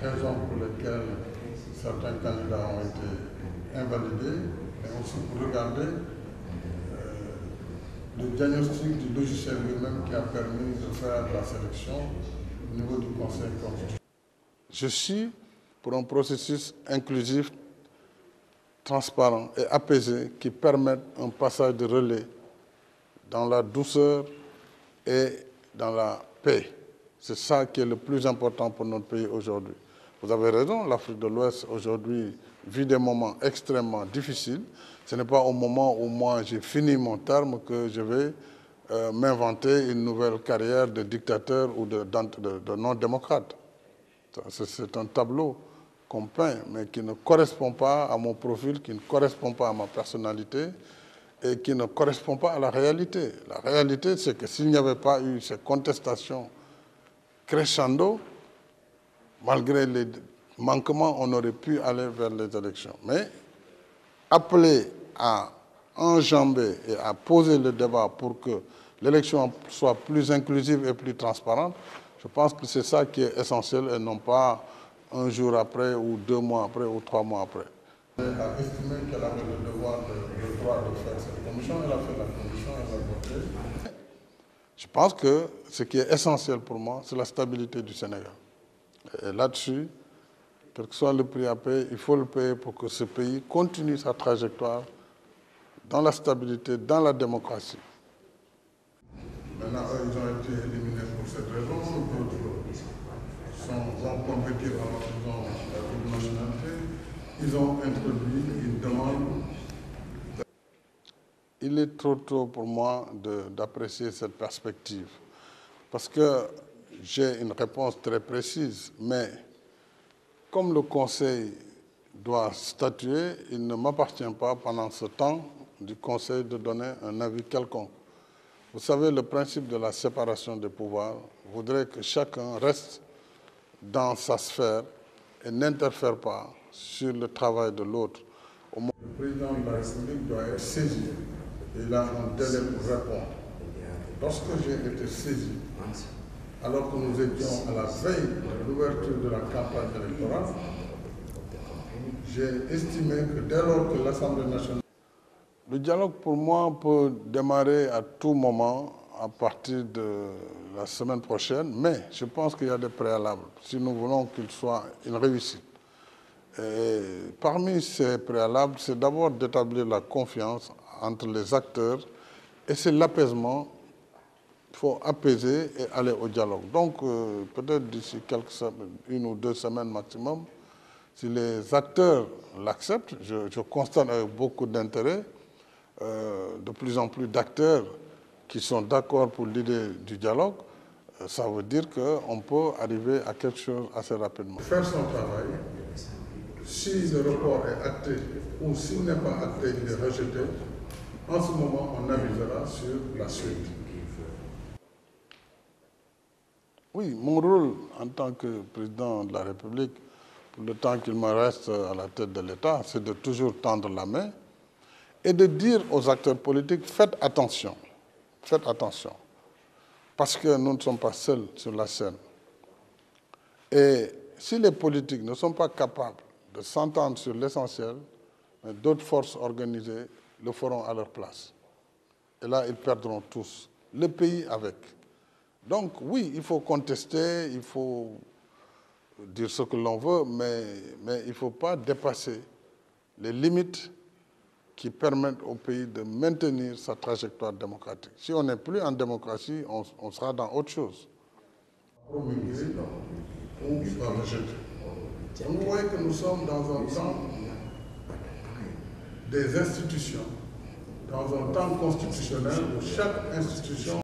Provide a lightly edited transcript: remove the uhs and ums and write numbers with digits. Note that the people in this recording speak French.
raisons pour lesquelles certains candidats ont été invalidés, mais aussi pour regarder le diagnostic du logiciel lui-même qui a permis de faire la sélection au niveau du Conseil constitutionnel. Je suis pour un processus inclusif, transparent et apaisé qui permette un passage de relais dans la douceur et dans la paix. C'est ça qui est le plus important pour notre pays aujourd'hui. Vous avez raison, l'Afrique de l'Ouest aujourd'hui vit des moments extrêmement difficiles. Ce n'est pas au moment où moi j'ai fini mon terme que je vais m'inventer une nouvelle carrière de dictateur ou de non-démocrate. C'est un tableau qu'on peint, mais qui ne correspond pas à mon profil, qui ne correspond pas à ma personnalité et qui ne correspond pas à la réalité. La réalité, c'est que s'il n'y avait pas eu ces contestations crescendo, malgré les manquements, on aurait pu aller vers les élections. Mais appeler à enjamber et à poser le débat pour que l'élection soit plus inclusive et plus transparente, je pense que c'est ça qui est essentiel et non pas un jour après ou 2 mois après ou 3 mois après. Elle a estimé qu'elle avait le devoir, le droit de faire cette commission. Elle a fait la commission, elle a voté. Je pense que ce qui est essentiel pour moi, c'est la stabilité du Sénégal. Et là-dessus, quel que soit le prix à payer, il faut le payer pour que ce pays continue sa trajectoire dans la stabilité, dans la démocratie. Maintenant, ils ont été éliminés pour cette raison. D'autres vont compétir en faisant la double nationalité. Ils ont introduit une demande. Il est trop tôt pour moi d'apprécier cette perspective. Parce que j'ai une réponse très précise, mais comme le Conseil doit statuer, il ne m'appartient pas pendant ce temps du Conseil de donner un avis quelconque. Vous savez, le principe de la séparation des pouvoirs voudrait que chacun reste dans sa sphère et n'interfère pas sur le travail de l'autre. Le président de la République doit être saisi et il a un délai pour répondre. Lorsque j'ai été saisi, alors que nous étions à la veille de l'ouverture de la campagne électorale, j'ai estimé que dès lors que l'Assemblée nationale... Le dialogue, pour moi, peut démarrer à tout moment à partir de la semaine prochaine, mais je pense qu'il y a des préalables si nous voulons qu'il soit une réussite. Et parmi ces préalables, c'est d'abord d'établir la confiance entre les acteurs et c'est l'apaisement. Il faut apaiser et aller au dialogue. Donc, peut-être d'ici quelques semaines, 1 ou 2 semaines maximum, si les acteurs l'acceptent, je constate avec beaucoup d'intérêt de plus en plus d'acteurs qui sont d'accord pour l'idée du dialogue, ça veut dire qu'on peut arriver à quelque chose assez rapidement. Faire son travail, si le report est acté ou s'il n'est pas acté, il est rejeté, en ce moment, on avisera sur la suite. Oui, mon rôle en tant que président de la République, pour le temps qu'il me reste à la tête de l'État, c'est de toujours tendre la main et de dire aux acteurs politiques, faites attention, parce que nous ne sommes pas seuls sur la scène. Et si les politiques ne sont pas capables de s'entendre sur l'essentiel, d'autres forces organisées le feront à leur place. Et là, ils perdront tous, le pays avec. Donc oui, il faut contester, il faut dire ce que l'on veut, mais il ne faut pas dépasser les limites qui permettent au pays de maintenir sa trajectoire démocratique. Si on n'est plus en démocratie, on sera dans autre chose. Vous voyez que nous sommes dans un temps des institutions, dans un temps constitutionnel où chaque institution